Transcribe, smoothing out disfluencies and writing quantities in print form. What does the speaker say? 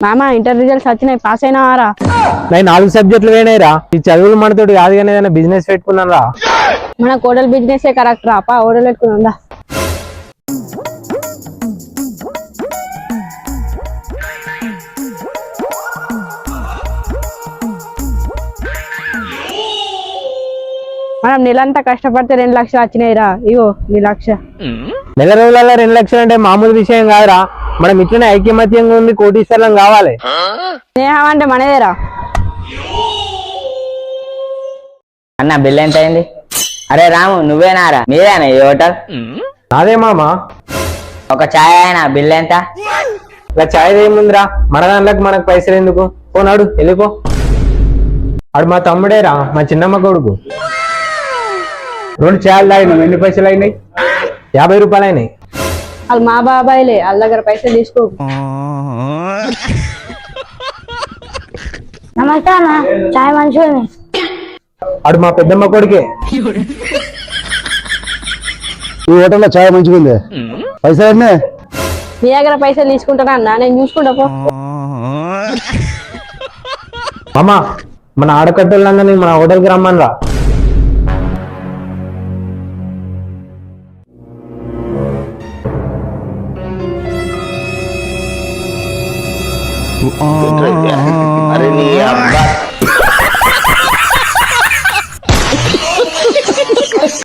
మామ inter results వచ్చినాయి, pass అయినావారా? నేను 4 సబ్జెక్టులు పోయినాయిరా. ఈ చదువులు మనతోటి కాదు కానీ ఏదైనా బిజినెస్ పెట్టుకున్నాను రా. మన హోటల్ బిజినెస్ కరెక్ట్ రా, హోటల్ పెట్టుకుందా. మనం నెలంతా కష్టపడితే 2 లక్షలు వచ్చినాయిరా. ఇగో నీ లక్ష. నెల రోజులలో 2 లక్షలు అంటే మామూలు విషయం కాదురా. మనం ఇట్లనే ఐక్యమత్యంగా ఉంది కోటీశ్వరం కావాలి. స్నేహం అంటే మనదేరా. అన్న బిల్ ఎంత అయింది? అరే రాము నువ్వేనారా? మీరేనా ఈ హోటల్? అదే మామా. ఒక ఛాయ్ అయినా బిల్ ఎంత? ఇలా ఛాయ్ ఏముందిరా, మన దాంట్లోకి మనకు పైసలు ఎందుకు? పోనాడు వెళ్ళిపో. అడు మా తమ్ముడేరా, మా చిన్నమ్మ కొడుకు. 2 ఛాయలు తాగిన ఎన్ని పైసలు అయినాయి? 50 రూపాయలు అయినాయి. వాళ్ళు మా బాబాయిలే, వాళ్ళ దగ్గర పైసలు తీసుకో. నమస్తే అన్న, చాయ్ మంచిగా. అడు మా పెద్దమ్మ కొడుకే. ఈ హోటల్లో చాయ్ మంచిగా ఉంది. పైసలు అన్నీ మీ దగ్గర పైసలు తీసుకుంటానా అన్న? నేను చూసుకుంటా పో. అమ్మా మన ఆడకట్టోళ్ళందరినీ మన హోటల్కి రమ్మని రా. అరే నీ అబ్బా